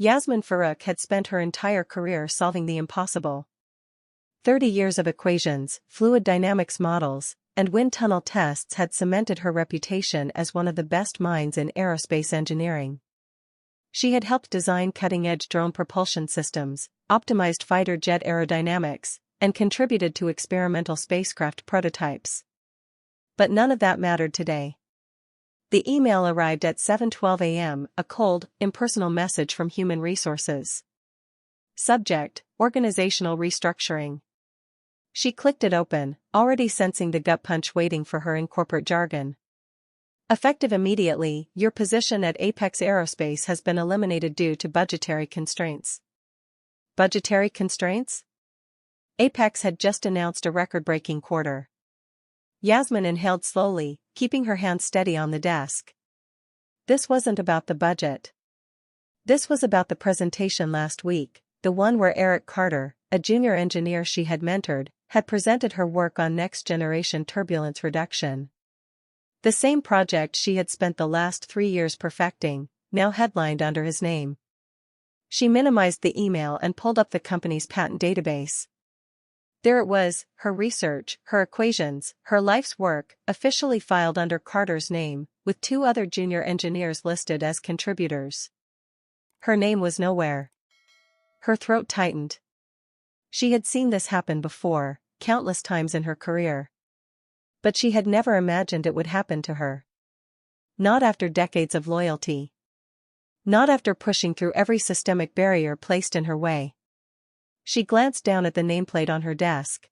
Yasmin Farouk had spent her entire career solving the impossible. 30 years of equations, fluid dynamics models, and wind tunnel tests had cemented her reputation as one of the best minds in aerospace engineering. She had helped design cutting-edge drone propulsion systems, optimized fighter jet aerodynamics, and contributed to experimental spacecraft prototypes. But none of that mattered today. The email arrived at 7:12 a.m., a cold, impersonal message from Human Resources. Subject: Organizational Restructuring. She clicked it open, already sensing the gut punch waiting for her in corporate jargon. Effective immediately, your position at Apex Aerospace has been eliminated due to budgetary constraints. Budgetary constraints? Apex had just announced a record-breaking quarter. Yasmin inhaled slowly, keeping her hands steady on the desk. This wasn't about the budget. This was about the presentation last week, the one where Eric Carter, a junior engineer she had mentored, had presented her work on next-generation turbulence reduction. The same project she had spent the last 3 years perfecting, now headlined under his name. She minimized the email and pulled up the company's patent database. There it was, her research, her equations, her life's work, officially filed under Carter's name, with 2 other junior engineers listed as contributors. Her name was nowhere. Her throat tightened. She had seen this happen before, countless times in her career. But she had never imagined it would happen to her. Not after decades of loyalty. Not after pushing through every systemic barrier placed in her way. She glanced down at the nameplate on her desk.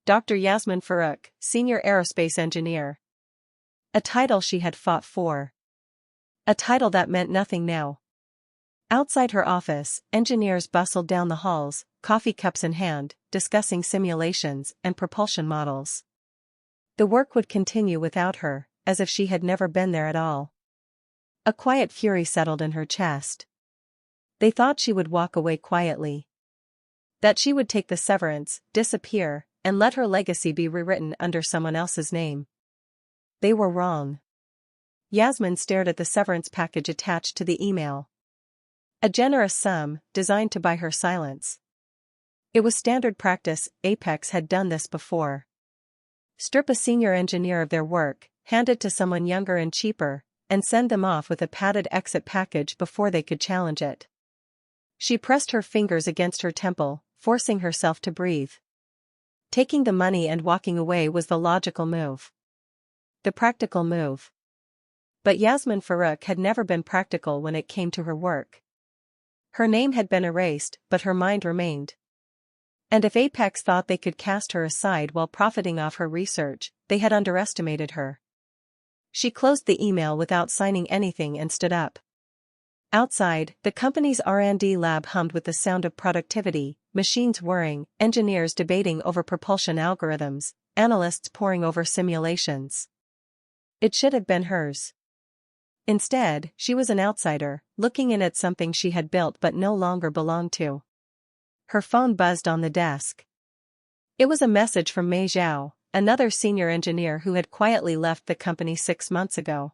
Dr. Yasmin Farouk, Senior Aerospace Engineer. A title she had fought for. A title that meant nothing now. Outside her office, engineers bustled down the halls, coffee cups in hand, discussing simulations and propulsion models. The work would continue without her, as if she had never been there at all. A quiet fury settled in her chest. They thought she would walk away quietly. That she would take the severance, disappear, and let her legacy be rewritten under someone else's name. They were wrong. Yasmin stared at the severance package attached to the email. A generous sum, designed to buy her silence. It was standard practice, Apex had done this before. Strip a senior engineer of their work, hand it to someone younger and cheaper, and send them off with a padded exit package before they could challenge it. She pressed her fingers against her temple, forcing herself to breathe. Taking the money and walking away was the logical move. The practical move. But Yasmin Farouk had never been practical when it came to her work. Her name had been erased, but her mind remained. And if Apex thought they could cast her aside while profiting off her research, they had underestimated her. She closed the email without signing anything and stood up. Outside, the company's R&D lab hummed with the sound of productivity, machines whirring, engineers debating over propulsion algorithms, analysts poring over simulations. It should have been hers. Instead, she was an outsider, looking in at something she had built but no longer belonged to. Her phone buzzed on the desk. It was a message from Mei Zhao, another senior engineer who had quietly left the company 6 months ago.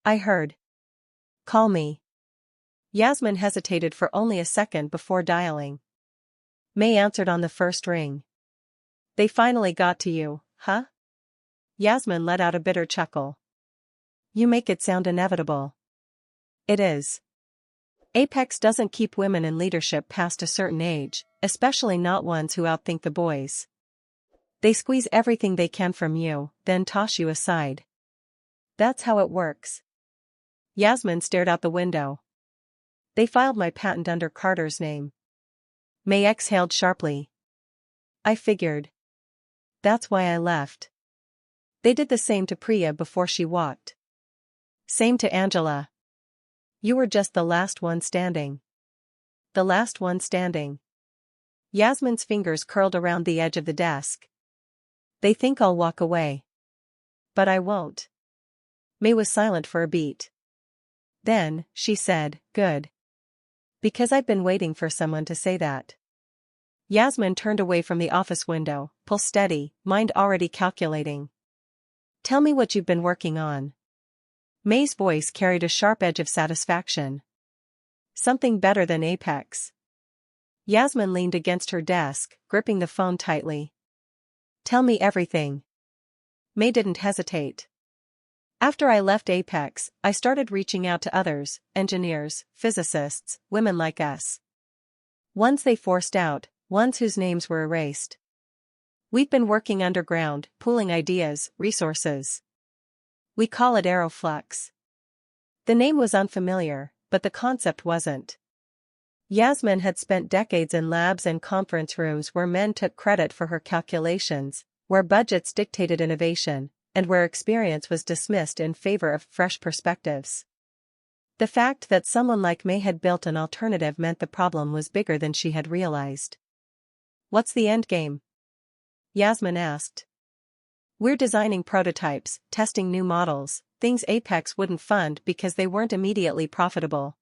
I heard. Call me. Yasmin hesitated for only a second before dialing. Mei answered on the first ring. They finally got to you, huh? Yasmin let out a bitter chuckle. You make it sound inevitable. It is. Apex doesn't keep women in leadership past a certain age, especially not ones who outthink the boys. They squeeze everything they can from you, then toss you aside. That's how it works. Yasmin stared out the window. They filed my patent under Carter's name. Mei exhaled sharply. I figured. That's why I left. They did the same to Priya before she walked. Same to Angela. You were just the last one standing. The last one standing. Yasmin's fingers curled around the edge of the desk. They think I'll walk away. But I won't. Mei was silent for a beat. Then, she said, good. Because I've been waiting for someone to say that. Yasmin turned away from the office window, pulse steady, mind already calculating. Tell me what you've been working on. Mei's voice carried a sharp edge of satisfaction. Something better than Apex. Yasmin leaned against her desk, gripping the phone tightly. Tell me everything. May didn't hesitate. After I left Apex, I started reaching out to others, engineers, physicists, women like us. Ones they forced out, ones whose names were erased. We've been working underground, pooling ideas, resources. We call it AeroFlux. The name was unfamiliar, but the concept wasn't. Yasmin had spent decades in labs and conference rooms where men took credit for her calculations, where budgets dictated innovation, and where experience was dismissed in favor of fresh perspectives. The fact that someone like May had built an alternative meant the problem was bigger than she had realized. What's the endgame? Yasmin asked. We're designing prototypes, testing new models, things Apex wouldn't fund because they weren't immediately profitable.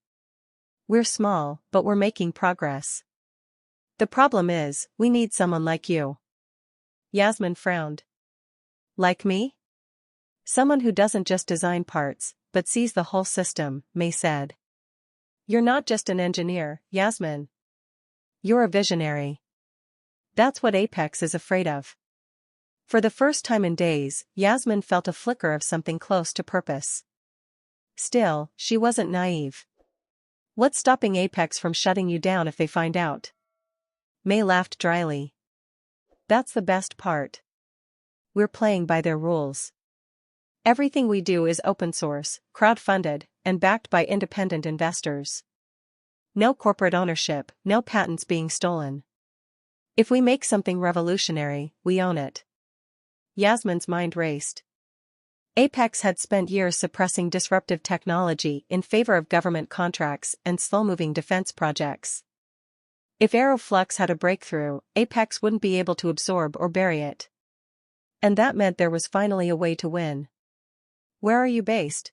We're small, but we're making progress. The problem is, we need someone like you. Yasmin frowned. Like me? Someone who doesn't just design parts, but sees the whole system, May said. You're not just an engineer, Yasmin. You're a visionary. That's what Apex is afraid of. For the first time in days, Yasmin felt a flicker of something close to purpose. Still, she wasn't naive. What's stopping Apex from shutting you down if they find out? May laughed dryly. That's the best part. We're playing by their rules. Everything we do is open source, crowd-funded, and backed by independent investors. No corporate ownership, no patents being stolen. If we make something revolutionary, we own it. Yasmin's mind raced. Apex had spent years suppressing disruptive technology in favor of government contracts and slow-moving defense projects. If AeroFlux had a breakthrough, Apex wouldn't be able to absorb or bury it. And that meant there was finally a way to win. Where are you based?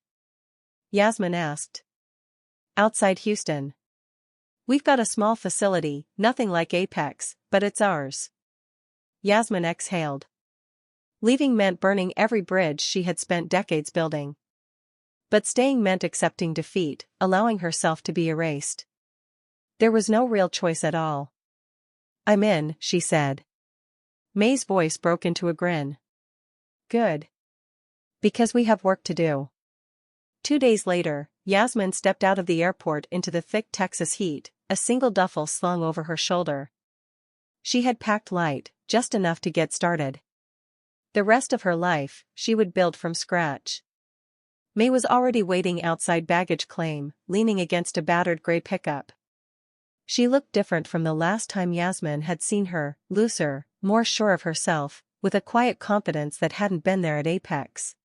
Yasmin asked. Outside Houston. We've got a small facility, nothing like Apex, but it's ours. Yasmin exhaled. Leaving meant burning every bridge she had spent decades building. But staying meant accepting defeat, allowing herself to be erased. There was no real choice at all. I'm in, she said. May's voice broke into a grin. Good. Because we have work to do. 2 days later, Yasmin stepped out of the airport into the thick Texas heat, a single duffel slung over her shoulder. She had packed light, just enough to get started. The rest of her life, she would build from scratch. May was already waiting outside baggage claim, leaning against a battered gray pickup. She looked different from the last time Yasmin had seen her, looser, more sure of herself, with a quiet confidence that hadn't been there at Apex.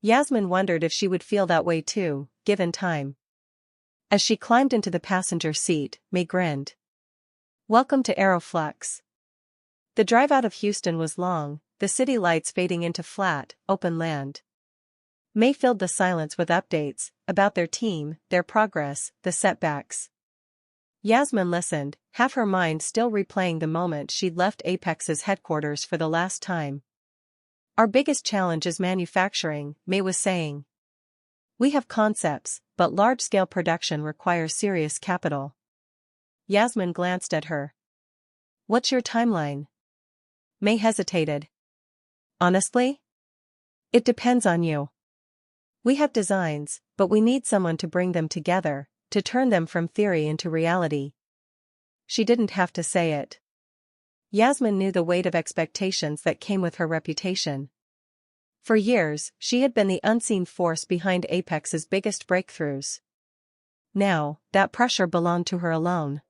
Yasmin wondered if she would feel that way too, given time. As she climbed into the passenger seat, May grinned. Welcome to AeroFlux. The drive out of Houston was long, the city lights fading into flat, open land. May filled the silence with updates, about their team, their progress, the setbacks. Yasmin listened, half her mind still replaying the moment she'd left Apex's headquarters for the last time. Our biggest challenge is manufacturing, May was saying. We have concepts, but large-scale production requires serious capital. Yasmin glanced at her. What's your timeline? May hesitated. Honestly? It depends on you. We have designs, but we need someone to bring them together, to turn them from theory into reality. She didn't have to say it. Yasmin knew the weight of expectations that came with her reputation. For years, she had been the unseen force behind Apex's biggest breakthroughs. Now, that pressure belonged to her alone.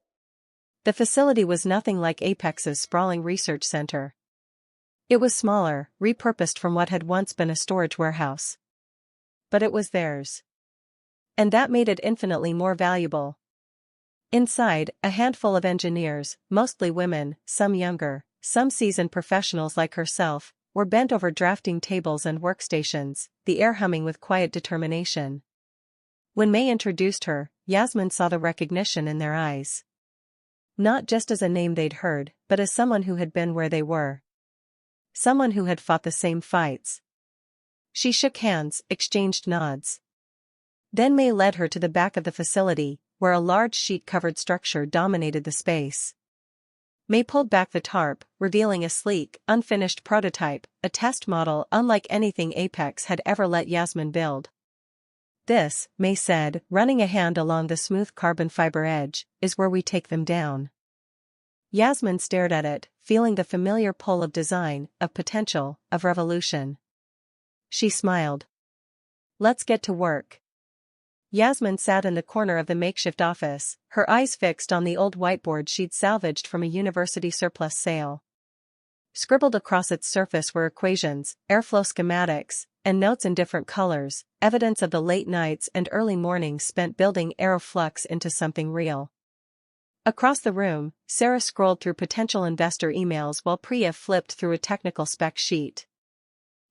The facility was nothing like Apex's sprawling research center. It was smaller, repurposed from what had once been a storage warehouse. But it was theirs. And that made it infinitely more valuable. Inside, a handful of engineers, mostly women, some younger, some seasoned professionals like herself, were bent over drafting tables and workstations, the air humming with quiet determination. When May introduced her, Yasmin saw the recognition in their eyes. Not just as a name they'd heard, but as someone who had been where they were. Someone who had fought the same fights. She shook hands, exchanged nods. Then May led her to the back of the facility, where a large sheet-covered structure dominated the space. May pulled back the tarp, revealing a sleek, unfinished prototype, a test model unlike anything Apex had ever let Yasmin build. "This," May said, running a hand along the smooth carbon fiber edge, "is where we take them down." Yasmin stared at it, feeling the familiar pull of design, of potential, of revolution. She smiled. "Let's get to work." Yasmin sat in the corner of the makeshift office, her eyes fixed on the old whiteboard she'd salvaged from a university surplus sale. Scribbled across its surface were equations, airflow schematics, and notes in different colors, evidence of the late nights and early mornings spent building AeroFlux into something real. Across the room, Sarah scrolled through potential investor emails while Priya flipped through a technical spec sheet.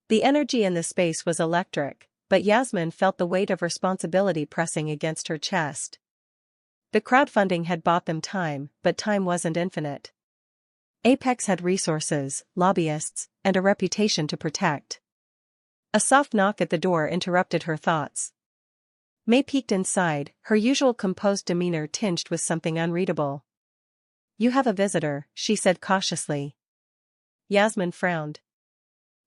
The energy in the space was electric, but Yasmin felt the weight of responsibility pressing against her chest. The crowdfunding had bought them time, but time wasn't infinite. Apex had resources, lobbyists, and a reputation to protect. A soft knock at the door interrupted her thoughts. May peeked inside, her usual composed demeanor tinged with something unreadable. "You have a visitor," she said cautiously. Yasmin frowned.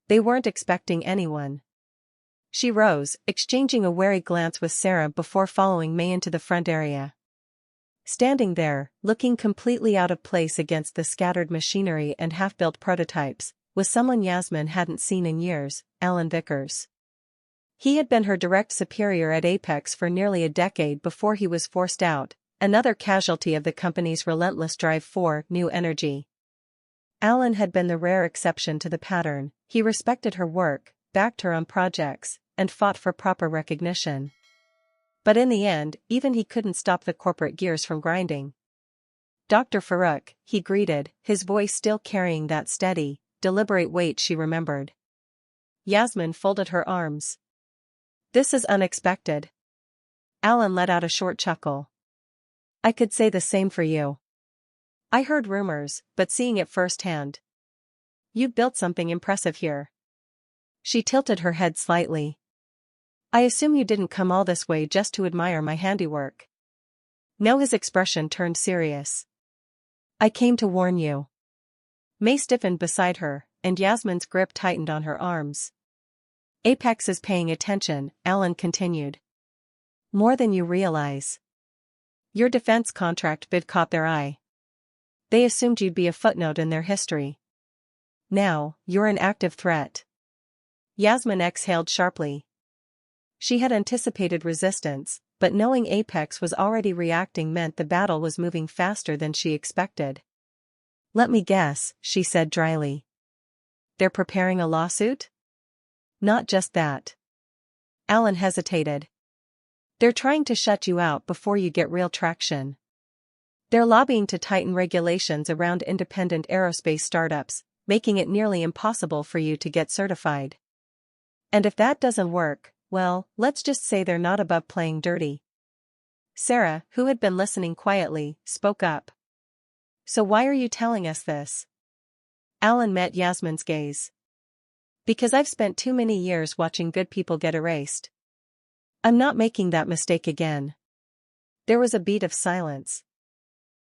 They weren't expecting anyone. She rose, exchanging a wary glance with Sarah before following May into the front area. Standing there, looking completely out of place against the scattered machinery and half-built prototypes, was someone Yasmin hadn't seen in years, Alan Vickers. He had been her direct superior at Apex for nearly a decade before he was forced out, another casualty of the company's relentless drive for new energy. Alan had been the rare exception to the pattern. He respected her work, backed her on projects, and fought for proper recognition. But in the end, even he couldn't stop the corporate gears from grinding. "Dr. Farouk," he greeted, his voice still carrying that steady, deliberate weight she remembered. Yasmin folded her arms. "This is unexpected." Alan let out a short chuckle. "I could say the same for you. I heard rumors, but seeing it firsthand. You've built something impressive here." She tilted her head slightly. "I assume you didn't come all this way just to admire my handiwork." No, his expression turned serious. "I came to warn you." May stiffened beside her, and Yasmin's grip tightened on her arms. "Apex is paying attention," Alan continued. "More than you realize. Your defense contract bid caught their eye. They assumed you'd be a footnote in their history. Now, you're an active threat." Yasmin exhaled sharply. She had anticipated resistance, but knowing Apex was already reacting meant the battle was moving faster than she expected. "Let me guess," she said dryly. "They're preparing a lawsuit?" "Not just that." Alan hesitated. "They're trying to shut you out before you get real traction. They're lobbying to tighten regulations around independent aerospace startups, making it nearly impossible for you to get certified. And if that doesn't work, well, let's just say they're not above playing dirty." Sarah, who had been listening quietly, spoke up. "So why are you telling us this?" Alan met Yasmin's gaze. "Because I've spent too many years watching good people get erased. I'm not making that mistake again." There was a beat of silence.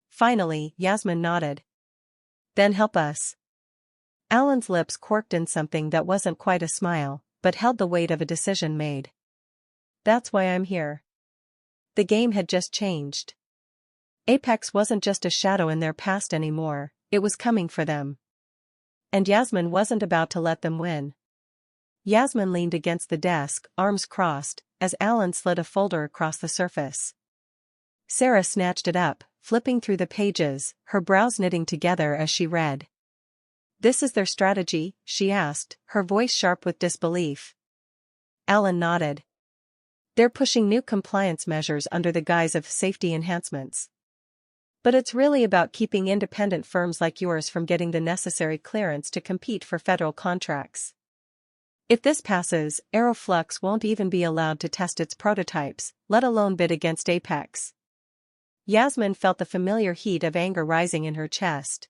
Finally, Yasmin nodded. "Then help us." Alan's lips quirked in something that wasn't quite a smile, but held the weight of a decision made. "That's why I'm here." The game had just changed. Apex wasn't just a shadow in their past anymore, it was coming for them. And Yasmin wasn't about to let them win. Yasmin leaned against the desk, arms crossed, as Alan slid a folder across the surface. Sarah snatched it up, flipping through the pages, her brows knitting together as she read. "This is their strategy?" she asked, her voice sharp with disbelief. Alan nodded. "They're pushing new compliance measures under the guise of safety enhancements. But it's really about keeping independent firms like yours from getting the necessary clearance to compete for federal contracts. If this passes, AeroFlux won't even be allowed to test its prototypes, let alone bid against Apex." Yasmin felt the familiar heat of anger rising in her chest.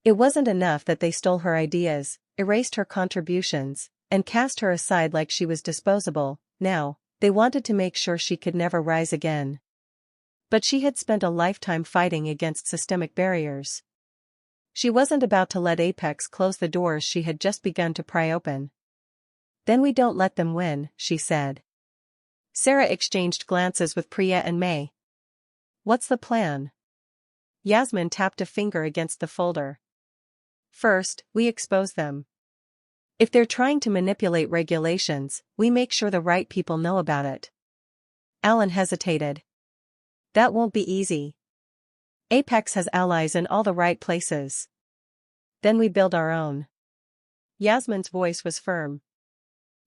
It wasn't enough that they stole her ideas, erased her contributions, and cast her aside like she was disposable. Now, they wanted to make sure she could never rise again. But she had spent a lifetime fighting against systemic barriers. She wasn't about to let Apex close the doors she had just begun to pry open. "Then we don't let them win," she said. Sarah exchanged glances with Priya and May. "What's the plan?" Yasmin tapped a finger against the folder. "First, we expose them. If they're trying to manipulate regulations, we make sure the right people know about it." Alan hesitated. "That won't be easy. Apex has allies in all the right places." "Then we build our own." Yasmin's voice was firm.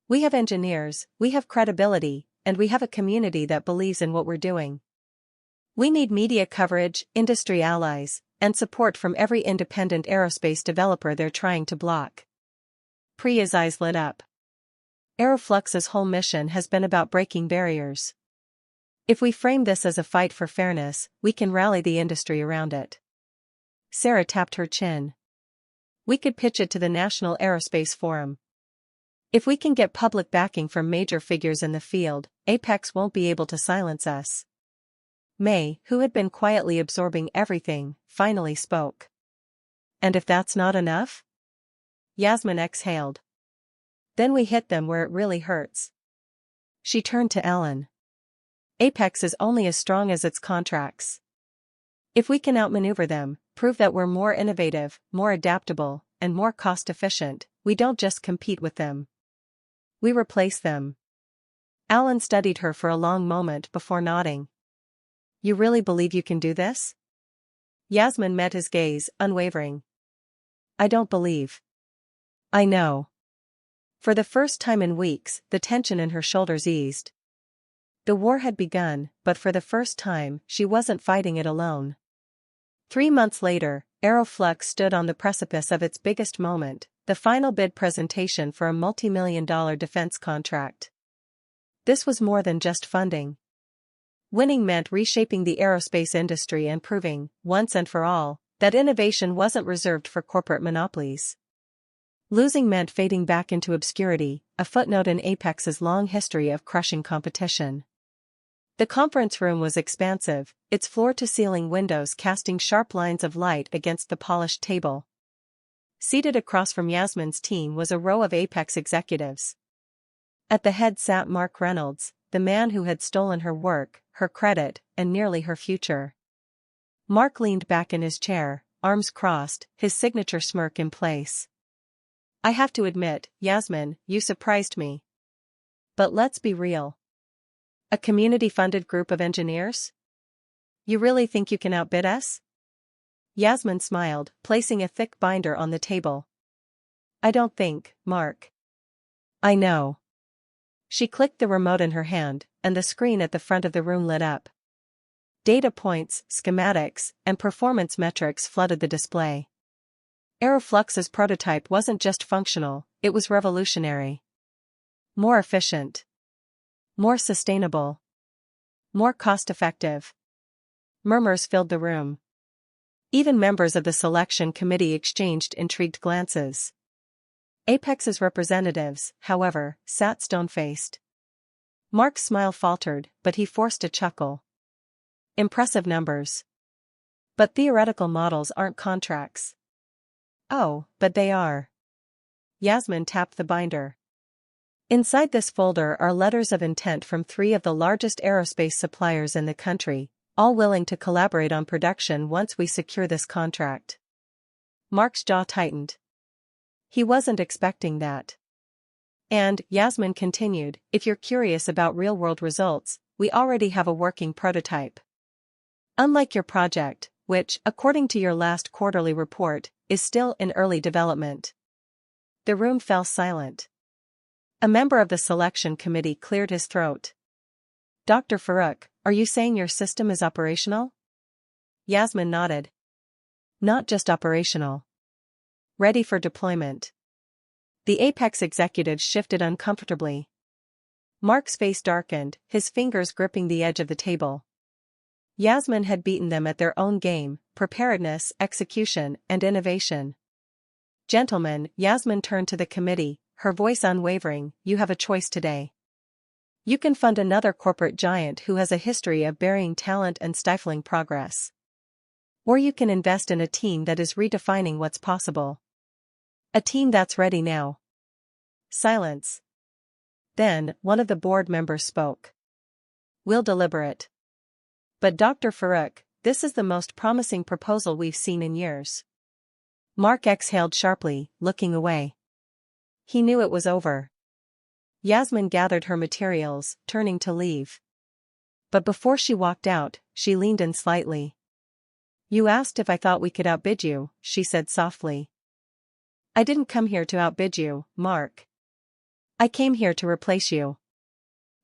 "We have engineers, we have credibility, and we have a community that believes in what we're doing. We need media coverage, industry allies, and support from every independent aerospace developer they're trying to block." Priya's eyes lit up. "AeroFlux's whole mission has been about breaking barriers. If we frame this as a fight for fairness, we can rally the industry around it." Sarah tapped her chin. "We could pitch it to the National Aerospace Forum. If we can get public backing from major figures in the field, Apex won't be able to silence us." May, who had been quietly absorbing everything, finally spoke. "And if that's not enough?" Yasmin exhaled. "Then we hit them where it really hurts." She turned to Ellen. "Apex is only as strong as its contracts. If we can outmaneuver them, prove that we're more innovative, more adaptable, and more cost-efficient, we don't just compete with them. We replace them." Alan studied her for a long moment before nodding. "You really believe you can do this?" Yasmin met his gaze, unwavering. "I don't believe. I know." For the first time in weeks, the tension in her shoulders eased. The war had begun, but for the first time, she wasn't fighting it alone. 3 months later, AeroFlux stood on the precipice of its biggest moment, the final bid presentation for a multi-million-dollar defense contract. This was more than just funding. Winning meant reshaping the aerospace industry and proving, once and for all, that innovation wasn't reserved for corporate monopolies. Losing meant fading back into obscurity, a footnote in Apex's long history of crushing competition. The conference room was expansive, its floor-to-ceiling windows casting sharp lines of light against the polished table. Seated across from Yasmin's team was a row of Apex executives. At the head sat Mark Reynolds, the man who had stolen her work, her credit, and nearly her future. Mark leaned back in his chair, arms crossed, his signature smirk in place. "I have to admit, Yasmin, you surprised me. But let's be real. A community-funded group of engineers? You really think you can outbid us?" Yasmin smiled, placing a thick binder on the table. "I don't think, Mark. I know." She clicked the remote in her hand, and the screen at the front of the room lit up. Data points, schematics, and performance metrics flooded the display. AeroFlux's prototype wasn't just functional, it was revolutionary. More efficient. More sustainable. More cost-effective. Murmurs filled the room. Even members of the selection committee exchanged intrigued glances. Apex's representatives, however, sat stone-faced. Mark's smile faltered, but he forced a chuckle. "Impressive numbers. But theoretical models aren't contracts." "Oh, but they are." Yasmin tapped the binder. "Inside this folder are letters of intent from 3 of the largest aerospace suppliers in the country, all willing to collaborate on production once we secure this contract." Mark's jaw tightened. He wasn't expecting that. "And," Yasmin continued, "if you're curious about real-world results, we already have a working prototype. Unlike your project, which, according to your last quarterly report, is still in early development." The room fell silent. A member of the selection committee cleared his throat. "Dr. Farouk, are you saying your system is operational?" Yasmin nodded. "Not just operational. Ready for deployment." The Apex executives shifted uncomfortably. Mark's face darkened, his fingers gripping the edge of the table. Yasmin had beaten them at their own game: preparedness, execution, and innovation. "Gentlemen," Yasmin turned to the committee, her voice unwavering, "you have a choice today. You can fund another corporate giant who has a history of burying talent and stifling progress. Or you can invest in a team that is redefining what's possible. A team that's ready now. Silence. Then, one of the board members spoke. We'll deliberate. But Dr. Farouk, this is the most promising proposal we've seen in years. Mark exhaled sharply, looking away. He knew it was over. Yasmin gathered her materials, turning to leave. But before she walked out, she leaned in slightly. You asked if I thought we could outbid you, she said softly. I didn't come here to outbid you, Mark. I came here to replace you.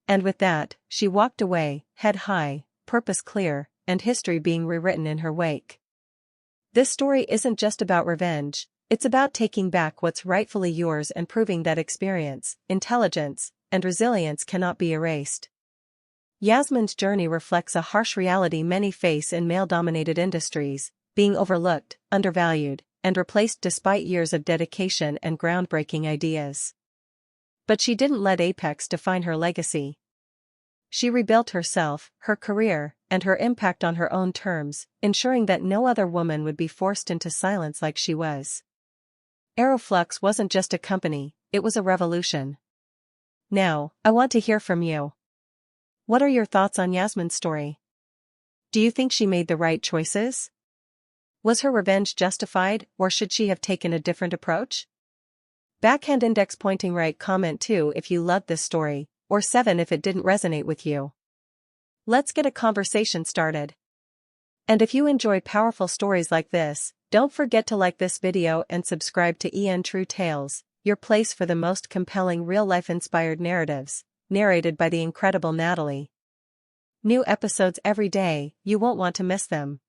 And with that, she walked away, head high, purpose clear, and history being rewritten in her wake. This story isn't just about revenge, it's about taking back what's rightfully yours and proving that experience, intelligence, and resilience cannot be erased. Yasmin's journey reflects a harsh reality many face in male-dominated industries, being overlooked, undervalued, and replaced despite years of dedication and groundbreaking ideas. But she didn't let Apex define her legacy. She rebuilt herself, her career, and her impact on her own terms, ensuring that no other woman would be forced into silence like she was. AeroFlux wasn't just a company, it was a revolution. Now, I want to hear from you. What are your thoughts on Yasmin's story? Do you think she made the right choices? Was her revenge justified, or should she have taken a different approach? Backhand index pointing right. Comment 2 if you loved this story, or 7 if it didn't resonate with you. Let's get a conversation started. And if you enjoy powerful stories like this, don't forget to like this video and subscribe to EN True Tales, your place for the most compelling real-life inspired narratives, narrated by the incredible Natalie. New episodes every day, you won't want to miss them.